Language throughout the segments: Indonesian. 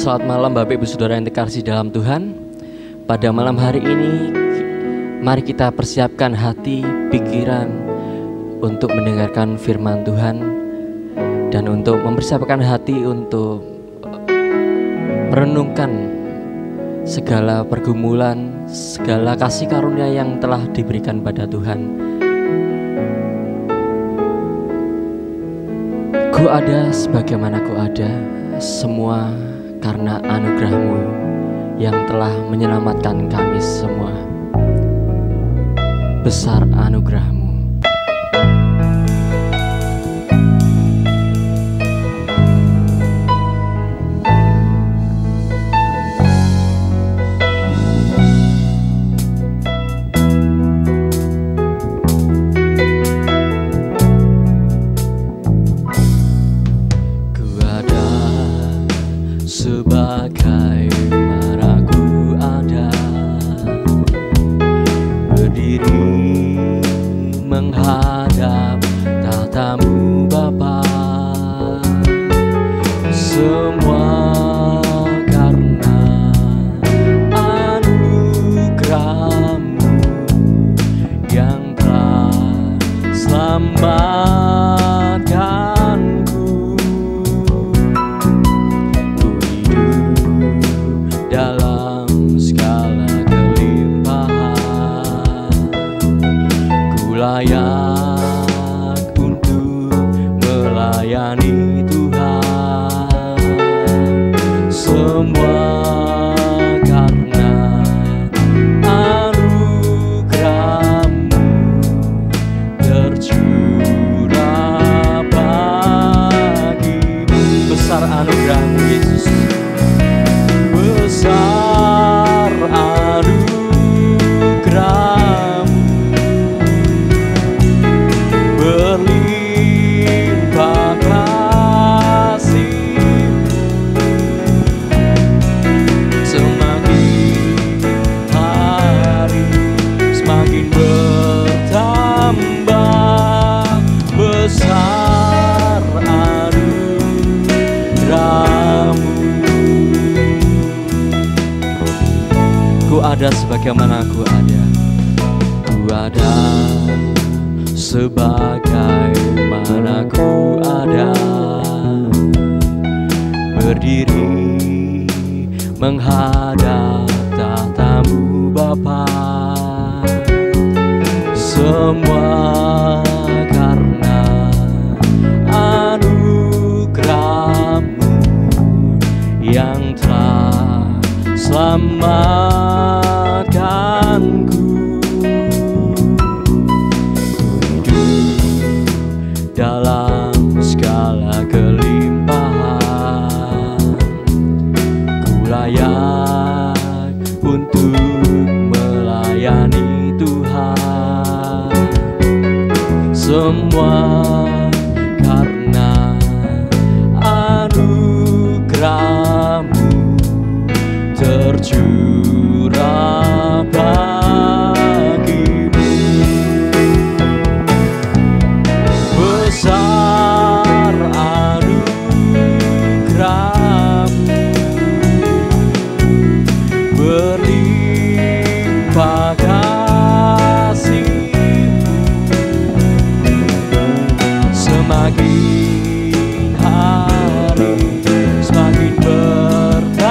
Selamat malam Bapak Ibu Saudara yang terkasih dalam Tuhan. Pada malam hari ini mari kita persiapkan hati, pikiran untuk mendengarkan firman Tuhan dan untuk mempersiapkan hati untuk merenungkan segala pergumulan, segala kasih karunia yang telah diberikan pada Tuhan. Ku ada sebagaimana ku ada, semua karena anugerah-Mu yang telah menyelamatkan kami semua. Besar anugerah-Mu. Sebagaimana ku ada, berdiri menghadap tatamu Bapa, semua karena anugerah-Mu yang telah selamatkanku. Dalam segala kelimpahan, ku layak untuk melayani Tuhan. Semua karena anugerah-Mu tercurah bagimu. Besar anugerah-Mu Yesus, besar anugerah-Mu, berlimpah kasih-Mu, semakin hari semakin bertambah. Besar anugerah-Mu. Ku ada sebagaimana ku ada, ku ada sebagaimana ku ada, berdiri menghadap tatamu Bapa, semua karena anugerah-Mu yang telah selamatkanku. Hidup dalam segala kelimpahan, ku layak untuk melayani Tuhan. Semua karena anugerah-Mu tercurah bagimu. Besar anugerah-Mu, berlimpah kasih-Mu, semakin hari semakin bertambah.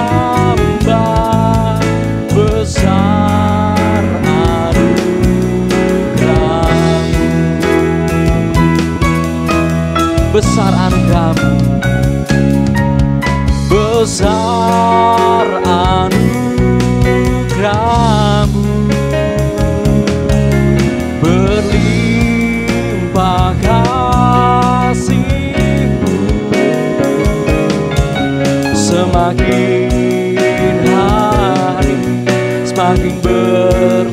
Besar anugerah-Mu, besar anugerah-Mu, besar anugerah-Mu, berlimpah kasih-Mu, semakin hari semakin bertambah.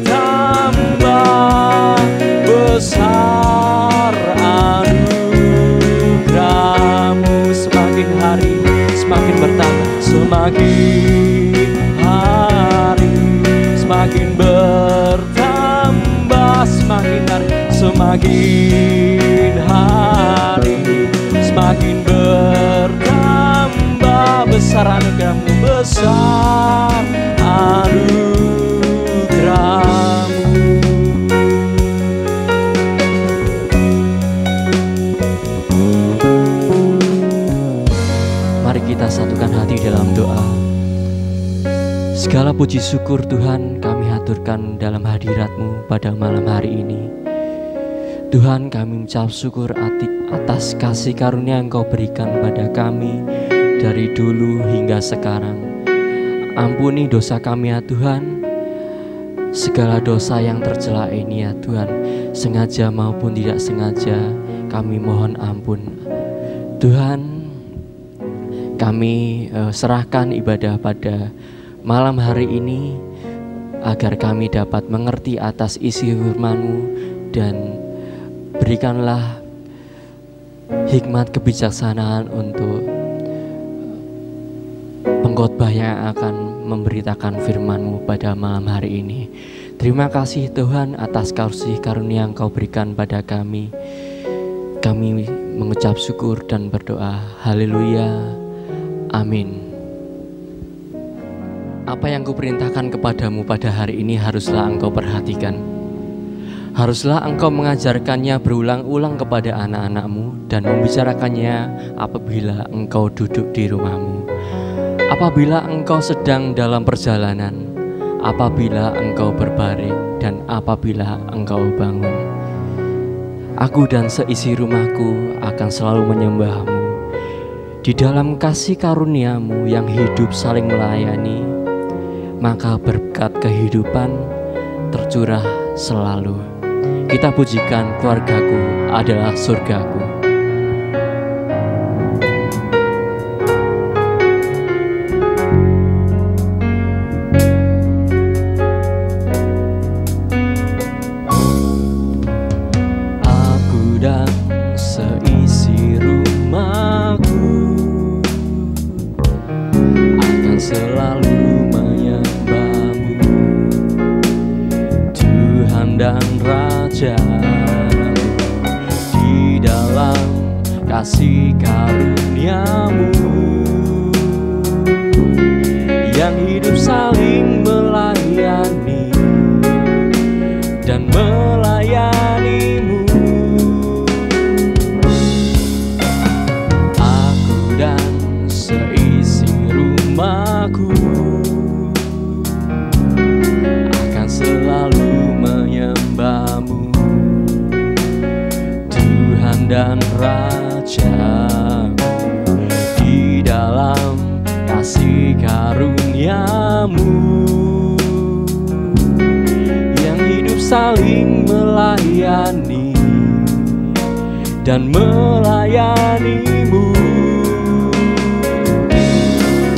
Besar anugerah-Mu, semakin hari semakin bertambah. Semakin hari semakin bertambah. Semakin hari semakin hari semakin bertambah. Besar anugerah-Mu. Segala puji syukur Tuhan kami haturkan dalam hadirat-Mu pada malam hari ini. Tuhan, kami mengucap syukur atas kasih karunia Engkau berikan pada kami dari dulu hingga sekarang. Ampuni dosa kami ya Tuhan, segala dosa yang tercela ini ya Tuhan, sengaja maupun tidak sengaja, kami mohon ampun. Tuhan, kami serahkan ibadah pada malam hari ini agar kami dapat mengerti atas isi firman-Mu, dan berikanlah hikmat kebijaksanaan untuk pengkhotbah yang akan memberitakan firman-Mu pada malam hari ini. Terima kasih Tuhan atas kasih karunia Engkau berikan pada kami. Kami mengucap syukur dan berdoa. Haleluya. Amin. Apa yang kuperintahkan kepadamu pada hari ini haruslah engkau perhatikan. Haruslah engkau mengajarkannya berulang-ulang kepada anak-anakmu dan membicarakannya apabila engkau duduk di rumahmu, apabila engkau sedang dalam perjalanan, apabila engkau berbaring, dan apabila engkau bangun. Aku dan seisi rumahku akan selalu menyembah-Mu. Di dalam kasih karunia-Mu yang hidup saling melayani, maka berkat kehidupan tercurah selalu. Kita pujikan keluargaku adalah surgaku. Aku dan seisi rumahku akan selalu dan Raja di dalam kasih karunia-Mu yang hidup saling melayani dan melayani-Mu. Aku dan seisi rumahku akan selalu menyembah-Mu, Tuhan dan Raja di dalam kasih karunia-Mu yang hidup saling melayani dan melayani-Mu.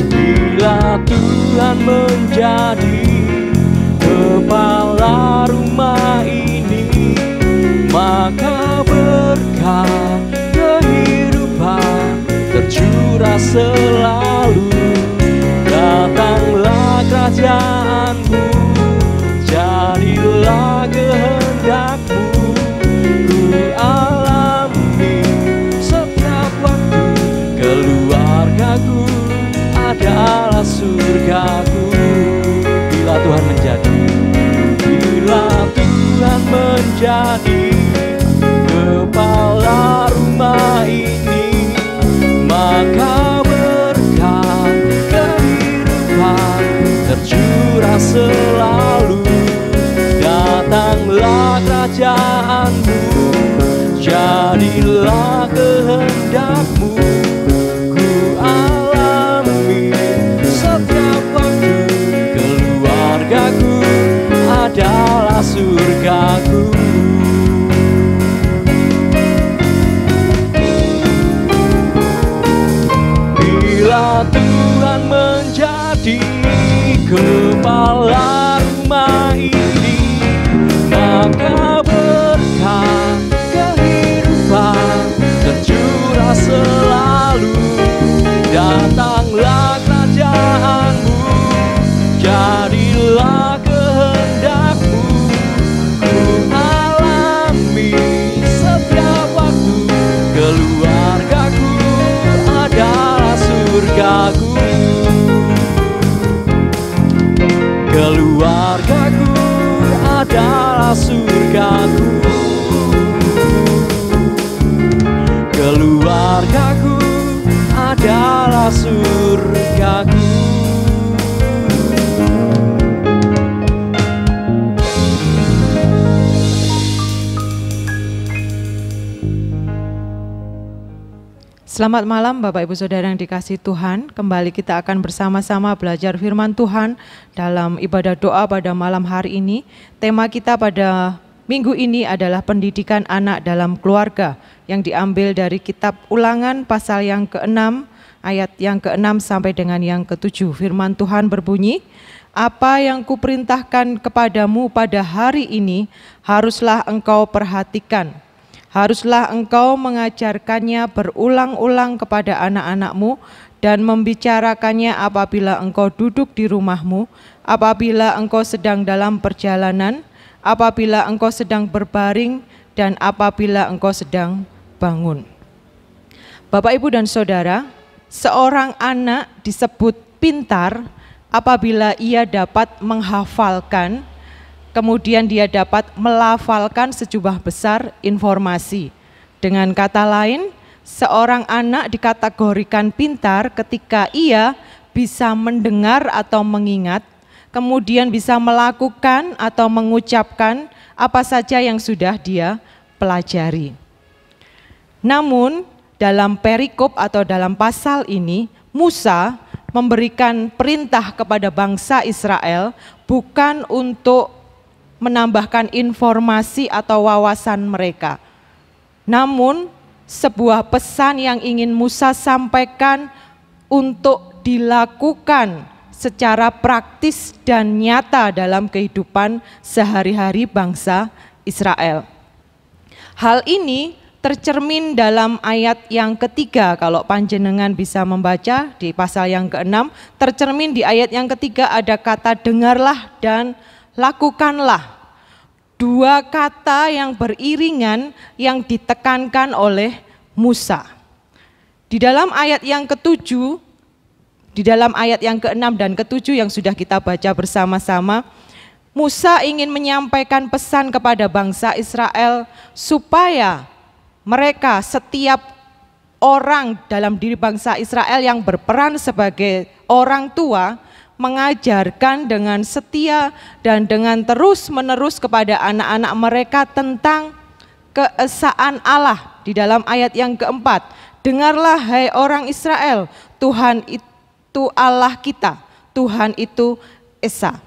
Bila Tuhan menjadi kepala rumah ini, maka berkat kehidupan tercurah selalu. Datanglah kerajaan-Mu, jadilah kehendak-Mu. Ku alami setiap waktu, keluargaku adalah surgaku. Bila Tuhan menjadi kepala rumah ini, maka berkat kehidupan tercurah selalu. Datanglah kerajaan-Mu, jadilah kehendak-Mu. Ku alami setiap waktu, keluargaku adalah surgaku. Bila Tuhan menjadi kepala rumah ini, maka berkat kehidupan tercurah selalu. Datanglah kerajaan-Mu, jadilah kehendak-Mu. Ku alami setiap waktu, keluargaku adalah surgaku. Keluargaku adalah surgaku. Keluargaku adalah surgaku. Selamat malam Bapak Ibu Saudara yang dikasihi Tuhan. Kembali kita akan bersama-sama belajar firman Tuhan dalam ibadah doa pada malam hari ini. Tema kita pada minggu ini adalah pendidikan anak dalam keluarga yang diambil dari kitab Ulangan pasal yang ke-6 ayat yang ke-6 sampai dengan yang ke-7. Firman Tuhan berbunyi, "Apa yang kuperintahkan kepadamu pada hari ini haruslah engkau perhatikan. Haruslah engkau mengajarkannya berulang-ulang kepada anak-anakmu dan membicarakannya apabila engkau duduk di rumahmu, apabila engkau sedang dalam perjalanan, apabila engkau sedang berbaring, dan apabila engkau sedang bangun." Bapak, Ibu, dan Saudara, seorang anak disebut pintar apabila ia dapat menghafalkan, kemudian dia dapat melafalkan sejumlah besar informasi. Dengan kata lain, seorang anak dikategorikan pintar ketika ia bisa mendengar atau mengingat, kemudian bisa melakukan atau mengucapkan apa saja yang sudah dia pelajari. Namun, dalam perikop atau dalam pasal ini, Musa memberikan perintah kepada bangsa Israel bukan untuk menambahkan informasi atau wawasan mereka, namun sebuah pesan yang ingin Musa sampaikan untuk dilakukan secara praktis dan nyata dalam kehidupan sehari-hari bangsa Israel. Hal ini tercermin dalam ayat yang ketiga, kalau panjenengan bisa membaca di pasal yang ke-6, tercermin di ayat yang ketiga ada kata dengarlah dan lakukanlah. Dua kata yang beriringan yang ditekankan oleh Musa. Di dalam ayat yang ke-7, di dalam ayat yang ke-6 dan ke-7 yang sudah kita baca bersama-sama, Musa ingin menyampaikan pesan kepada bangsa Israel supaya mereka, setiap orang dalam diri bangsa Israel yang berperan sebagai orang tua, mengajarkan dengan setia dan dengan terus-menerus kepada anak-anak mereka tentang keesaan Allah. Di dalam ayat yang keempat, dengarlah hai orang Israel, Tuhan itu Allah kita, Tuhan itu Esa.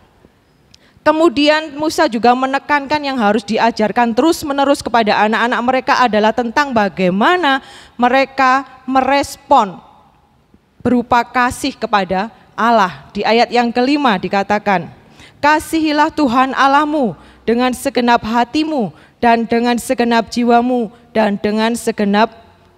Kemudian Musa juga menekankan yang harus diajarkan terus-menerus kepada anak-anak mereka adalah tentang bagaimana mereka merespon berupa kasih kepada Allah. Di ayat yang kelima dikatakan, kasihilah Tuhan Allahmu dengan segenap hatimu dan dengan segenap jiwamu dan dengan segenap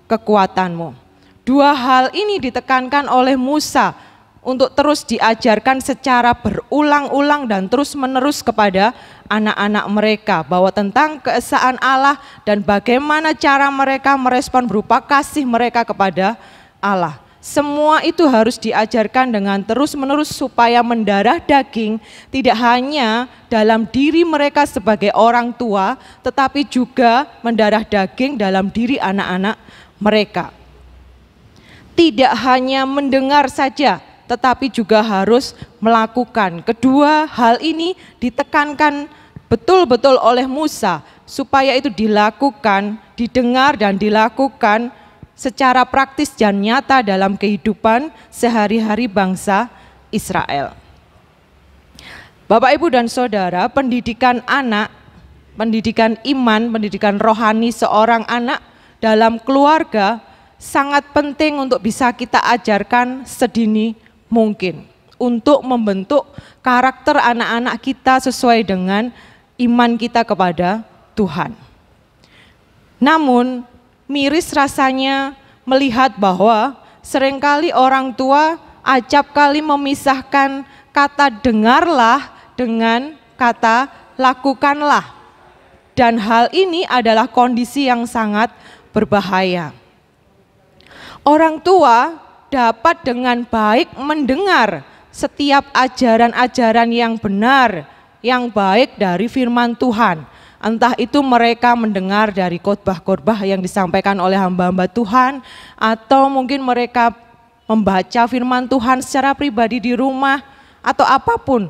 kekuatanmu. Dua hal ini ditekankan oleh Musa untuk terus diajarkan secara berulang-ulang dan terus-menerus kepada anak-anak mereka, bahwa tentang keesaan Allah dan bagaimana cara mereka merespon berupa kasih mereka kepada Allah. Semua itu harus diajarkan dengan terus-menerus supaya mendarah daging tidak hanya dalam diri mereka sebagai orang tua, tetapi juga mendarah daging dalam diri anak-anak mereka. Tidak hanya mendengar saja, tetapi juga harus melakukan. Kedua hal ini ditekankan betul-betul oleh Musa supaya itu dilakukan, didengar dan dilakukan secara praktis dan nyata dalam kehidupan sehari-hari bangsa Israel. Bapak, Ibu, dan Saudara, pendidikan anak, pendidikan iman, pendidikan rohani seorang anak dalam keluarga sangat penting untuk bisa kita ajarkan sedini mungkin untuk membentuk karakter anak-anak kita sesuai dengan iman kita kepada Tuhan. Namun miris rasanya melihat bahwa seringkali orang tua acap kali memisahkan kata dengarlah dengan kata lakukanlah. Dan hal ini adalah kondisi yang sangat berbahaya. Orang tua dapat dengan baik mendengar setiap ajaran-ajaran yang benar, yang baik dari firman Tuhan. Entah itu mereka mendengar dari khotbah-khotbah yang disampaikan oleh hamba-hamba Tuhan, atau mungkin mereka membaca firman Tuhan secara pribadi di rumah, atau apapun.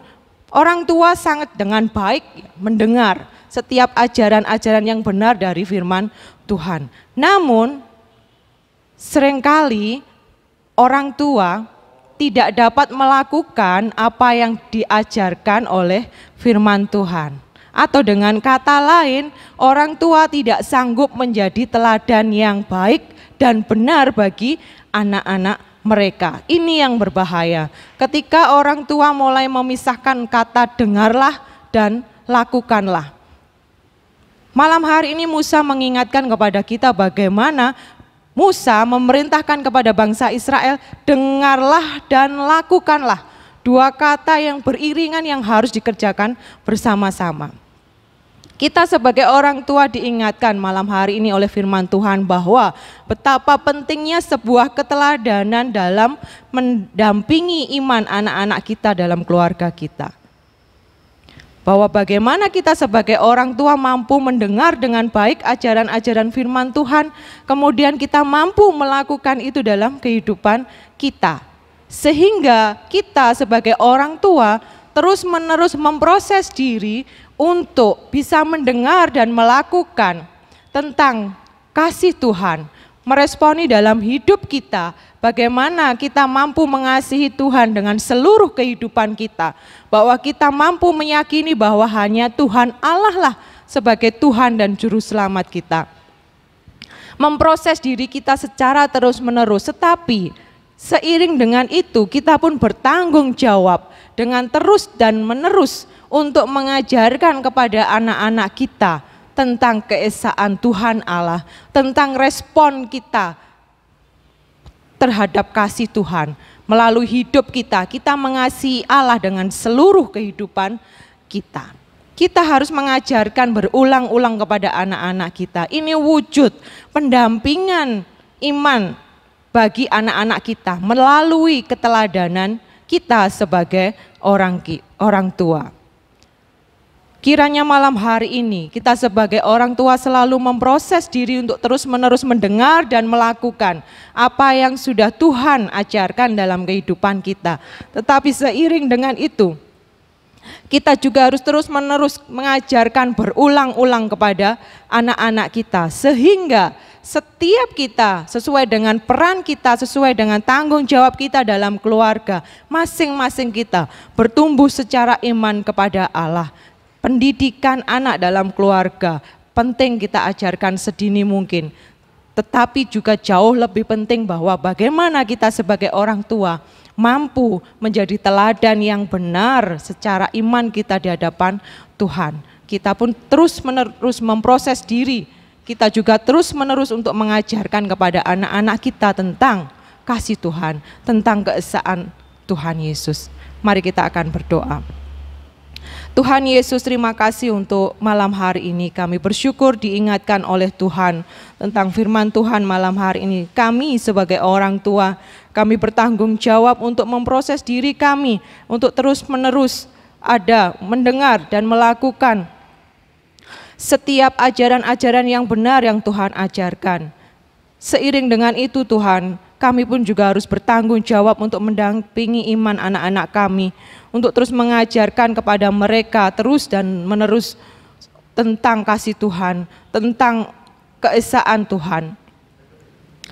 Orang tua sangat dengan baik mendengar setiap ajaran-ajaran yang benar dari firman Tuhan. Namun seringkali orang tua tidak dapat melakukan apa yang diajarkan oleh firman Tuhan. Atau dengan kata lain, orang tua tidak sanggup menjadi teladan yang baik dan benar bagi anak-anak mereka. Ini yang berbahaya. Ketika orang tua mulai memisahkan kata dengarlah dan lakukanlah. Malam hari ini Musa mengingatkan kepada kita bagaimana Musa memerintahkan kepada bangsa Israel, dengarlah dan lakukanlah. Dua kata yang beriringan yang harus dikerjakan bersama-sama. Kita sebagai orang tua diingatkan malam hari ini oleh firman Tuhan bahwa betapa pentingnya sebuah keteladanan dalam mendampingi iman anak-anak kita dalam keluarga kita. Bahwa bagaimana kita sebagai orang tua mampu mendengar dengan baik ajaran-ajaran firman Tuhan, kemudian kita mampu melakukan itu dalam kehidupan kita. Sehingga kita sebagai orang tua terus-menerus memproses diri untuk bisa mendengar dan melakukan tentang kasih Tuhan, meresponi dalam hidup kita, bagaimana kita mampu mengasihi Tuhan dengan seluruh kehidupan kita, bahwa kita mampu meyakini bahwa hanya Tuhan Allah lah sebagai Tuhan dan Juru Selamat kita. Memproses diri kita secara terus-menerus, tetapi seiring dengan itu kita pun bertanggung jawab dengan terus dan menerus untuk mengajarkan kepada anak-anak kita tentang keesaan Tuhan Allah, tentang respon kita terhadap kasih Tuhan. Melalui hidup kita mengasihi Allah dengan seluruh kehidupan kita. Kita harus mengajarkan berulang-ulang kepada anak-anak kita. Ini wujud pendampingan iman bagi anak-anak kita melalui keteladanan kita sebagai orang tua. Kiranya malam hari ini kita sebagai orang tua selalu memproses diri untuk terus-menerus mendengar dan melakukan apa yang sudah Tuhan ajarkan dalam kehidupan kita. Tetapi seiring dengan itu, kita juga harus terus-menerus mengajarkan berulang-ulang kepada anak-anak kita. Sehingga setiap kita sesuai dengan peran kita, sesuai dengan tanggung jawab kita dalam keluarga, masing-masing kita bertumbuh secara iman kepada Allah. Pendidikan anak dalam keluarga penting kita ajarkan sedini mungkin. Tetapi juga jauh lebih penting bahwa bagaimana kita sebagai orang tua mampu menjadi teladan yang benar secara iman kita di hadapan Tuhan. Kita pun terus-menerus memproses diri. Kita juga terus-menerus untuk mengajarkan kepada anak-anak kita tentang kasih Tuhan, tentang keesaan Tuhan Yesus. Mari kita akan berdoa. Tuhan Yesus, terima kasih untuk malam hari ini. Kami bersyukur diingatkan oleh Tuhan tentang firman Tuhan malam hari ini. Kami sebagai orang tua, kami bertanggung jawab untuk memproses diri kami, untuk terus-menerus ada, mendengar dan melakukan setiap ajaran-ajaran yang benar yang Tuhan ajarkan. Seiring dengan itu Tuhan, kami pun juga harus bertanggung jawab untuk mendampingi iman anak-anak kami, untuk terus mengajarkan kepada mereka terus dan menerus tentang kasih Tuhan, tentang keesaan Tuhan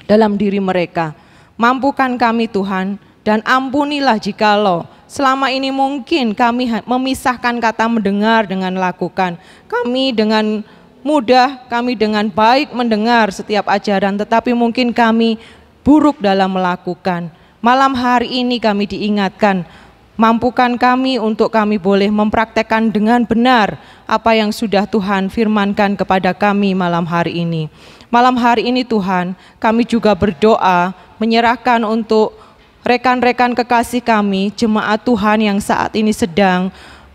dalam diri mereka. Mampukan kami Tuhan, dan ampunilah jikalau selama ini mungkin kami memisahkan kata mendengar dengan lakukan. Kami dengan mudah, kami dengan baik mendengar setiap ajaran, tetapi mungkin kami buruk dalam melakukan. Malam hari ini kami diingatkan, mampukan kami untuk kami boleh mempraktekkan dengan benar apa yang sudah Tuhan firmankan kepada kami malam hari ini. Malam hari ini Tuhan, kami juga berdoa menyerahkan untuk rekan-rekan kekasih kami, jemaat Tuhan yang saat ini sedang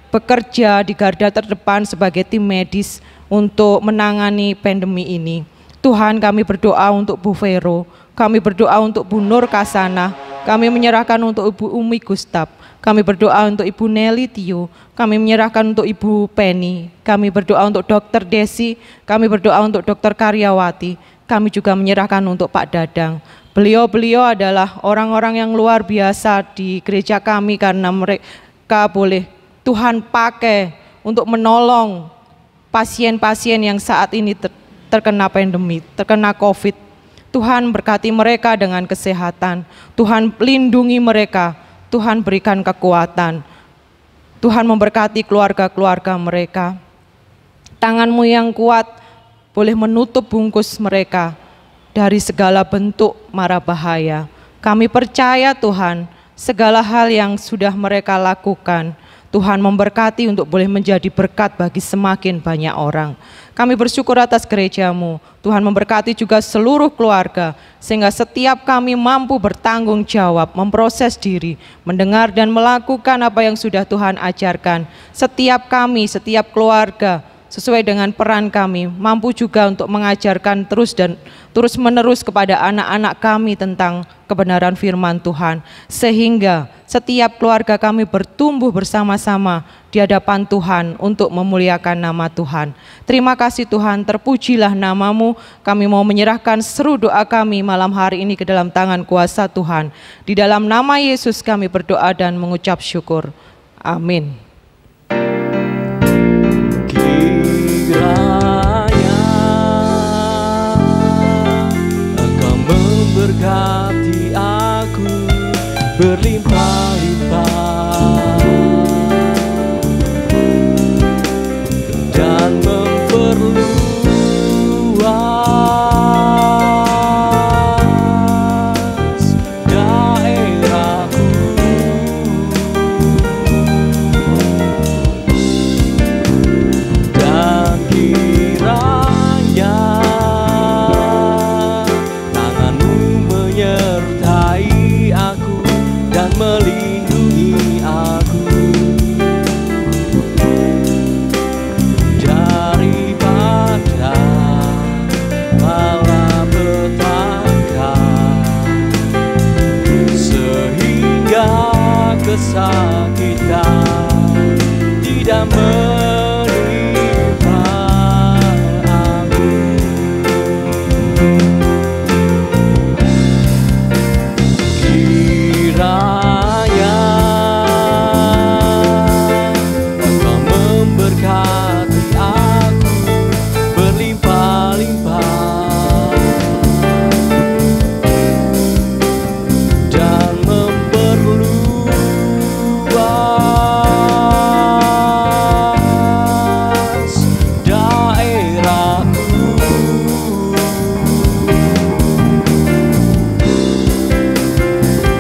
bekerja di garda terdepan sebagai tim medis untuk menangani pandemi ini. Tuhan, kami berdoa untuk Bu Vero, kami berdoa untuk Bu Nur Kasana, kami menyerahkan untuk Ibu Umi Gustaf, kami berdoa untuk Ibu Nelly Tio, kami menyerahkan untuk Ibu Penny, kami berdoa untuk Dr. Desi, kami berdoa untuk Dr. Karyawati, kami juga menyerahkan untuk Pak Dadang. Beliau-beliau adalah orang-orang yang luar biasa di gereja kami karena mereka boleh Tuhan pakai untuk menolong pasien-pasien yang saat ini terkena pandemi, terkena COVID. Tuhan berkati mereka dengan kesehatan. Tuhan lindungi mereka. Tuhan berikan kekuatan. Tuhan memberkati keluarga-keluarga mereka. Tangan-Mu yang kuat boleh menutup bungkus mereka dari segala bentuk mara bahaya. Kami percaya Tuhan, segala hal yang sudah mereka lakukan, Tuhan memberkati untuk boleh menjadi berkat bagi semakin banyak orang. Kami bersyukur atas gereja-Mu. Tuhan memberkati juga seluruh keluarga, sehingga setiap kami mampu bertanggung jawab, memproses diri, mendengar dan melakukan apa yang sudah Tuhan ajarkan. Setiap kami, setiap keluarga, sesuai dengan peran kami, mampu juga untuk mengajarkan terus menerus kepada anak-anak kami tentang kebenaran firman Tuhan, sehingga setiap keluarga kami bertumbuh bersama-sama di hadapan Tuhan untuk memuliakan nama Tuhan. Terima kasih Tuhan, terpujilah nama-Mu. Kami mau menyerahkan seru doa kami malam hari ini ke dalam tangan kuasa Tuhan. Di dalam nama Yesus kami berdoa dan mengucap syukur. Amin. Kiranya Engkau memberkati aku berlimpah-limpah dan memperluas daerahku. Dan kiranya tangan-Mu menyertai aku dan melindungi aku daripada malapetaka, sehingga kesakitan tidak menimpa aku. Kiranya Engkau memberkati aku berlimpah-limpah dan memperluas daerahku.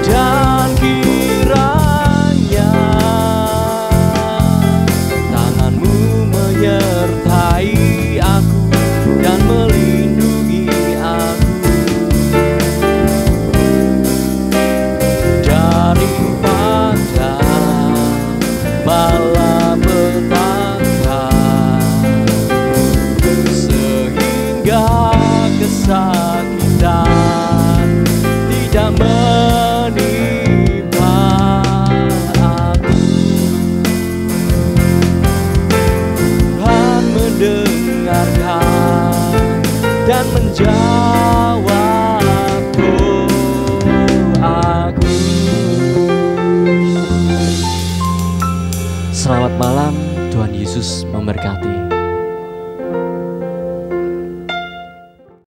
Dan kiranya tangan-Mu menyertai aku dan melindungi aku daripada malapetaka, sehingga kesakitan tidak menimpa aku. Tuhan mendengarkan dan menjawab